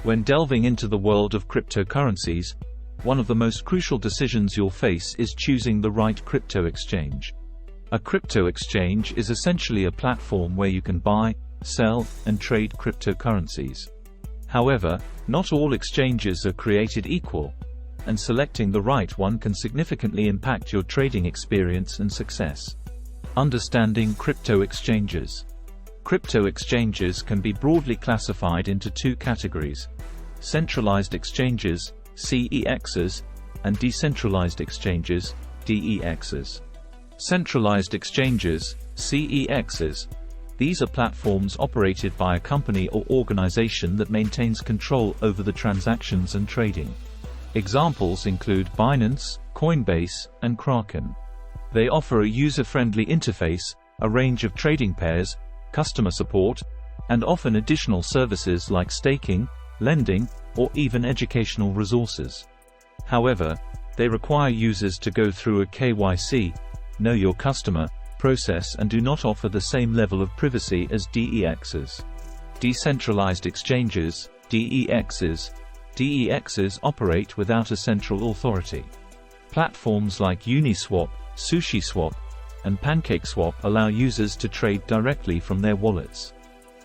When delving into the world of cryptocurrencies, one of the most crucial decisions you'll face is choosing the right crypto exchange. A crypto exchange is essentially a platform where you can buy, sell, and trade cryptocurrencies. However, not all exchanges are created equal, and selecting the right one can significantly impact your trading experience and success. Understanding crypto exchanges. Crypto exchanges can be broadly classified into two categories: centralized exchanges, CEXs, and decentralized exchanges, DEXs. Centralized exchanges, CEXs. These are platforms operated by a company or organization that maintains control over the transactions and trading. Examples include Binance, Coinbase, and Kraken. They offer a user-friendly interface, a range of trading pairs, customer support, and often additional services like staking, lending, or even educational resources. However, they require users to go through a KYC, know your customer, process and do not offer the same level of privacy as DEXs. Decentralized exchanges, DEXs. DEXs operate without a central authority. Platforms like Uniswap, SushiSwap, and PancakeSwap allow users to trade directly from their wallets.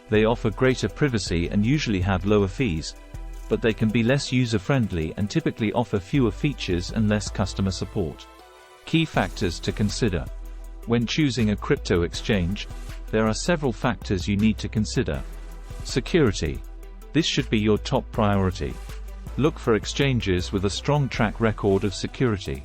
They offer greater privacy and usually have lower fees, but they can be less user-friendly and typically offer fewer features and less customer support. Key factors to consider. When choosing a crypto exchange, there are several factors you need to consider. Security. This should be your top priority. Look for exchanges with a strong track record of security.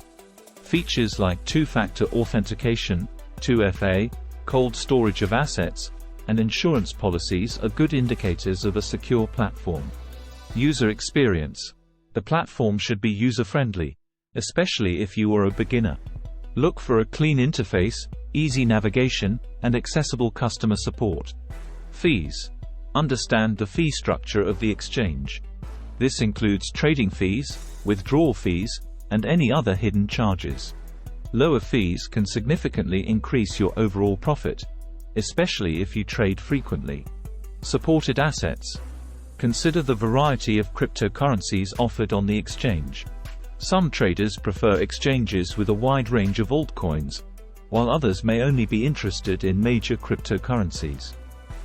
Features like two-factor authentication, 2FA, cold storage of assets, and insurance policies are good indicators of a secure platform. User experience. The platform should be user-friendly, especially if you are a beginner. Look for a clean interface, easy navigation, and accessible customer support. Fees. Understand the fee structure of the exchange. This includes trading fees, withdrawal fees, and any other hidden charges. Lower fees can significantly increase your overall profit, especially if you trade frequently. Supported assets. Consider the variety of cryptocurrencies offered on the exchange. Some traders prefer exchanges with a wide range of altcoins, while others may only be interested in major cryptocurrencies.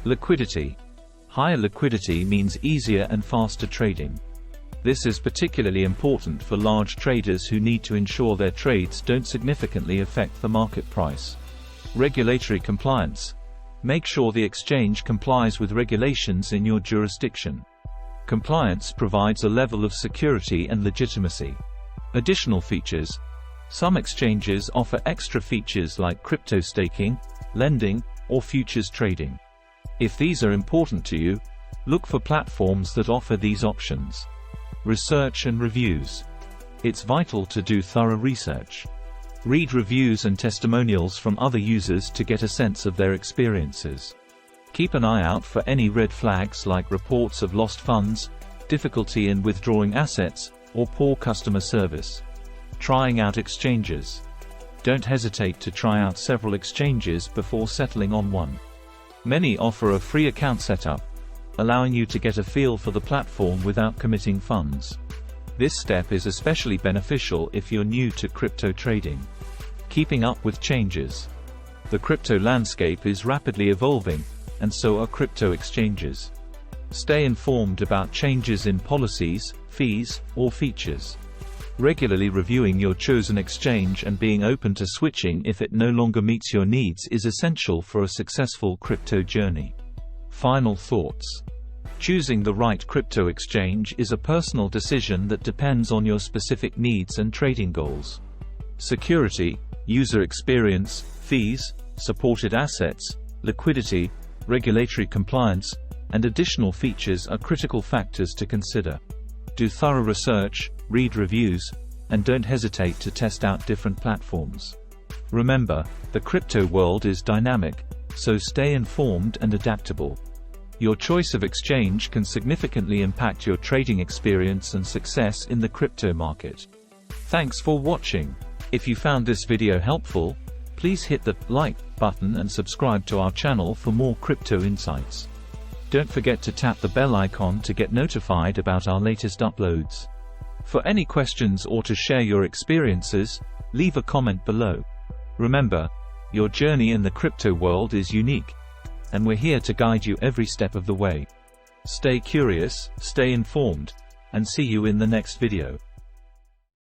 Liquidity. Higher liquidity means easier and faster trading. This is particularly important for large traders who need to ensure their trades don't significantly affect the market price. Regulatory compliance. Make sure the exchange complies with regulations in your jurisdiction. Compliance provides a level of security and legitimacy. Additional features. Some exchanges offer extra features like crypto staking, lending, or futures trading. If these are important to you, look for platforms that offer these options. Research and reviews. It's vital to do thorough research. Read reviews and testimonials from other users to get a sense of their experiences. Keep an eye out for any red flags like reports of lost funds, difficulty in withdrawing assets, or poor customer service. Trying out exchanges. Don't hesitate to try out several exchanges before settling on one. Many offer a free account setup, allowing you to get a feel for the platform without committing funds. This step is especially beneficial if you're new to crypto trading. Keeping up with changes. The crypto landscape is rapidly evolving, and so are crypto exchanges. Stay informed about changes in policies, fees, or features. Regularly reviewing your chosen exchange and being open to switching if it no longer meets your needs is essential for a successful crypto journey. Final thoughts. Choosing the right crypto exchange is a personal decision that depends on your specific needs and trading goals. Security, user experience, fees, supported assets, liquidity, regulatory compliance, and additional features are critical factors to consider. Do thorough research, read reviews, and don't hesitate to test out different platforms. Remember, the crypto world is dynamic, so stay informed and adaptable. Your choice of exchange can significantly impact your trading experience and success in the crypto market. Thanks for watching. If you found this video helpful, please hit the like button and subscribe to our channel for more crypto insights. Don't forget to tap the bell icon to get notified about our latest uploads. For any questions or to share your experiences, leave a comment below. Remember, your journey in the crypto world is unique, and we're here to guide you every step of the way. Stay curious, stay informed, and see you in the next video.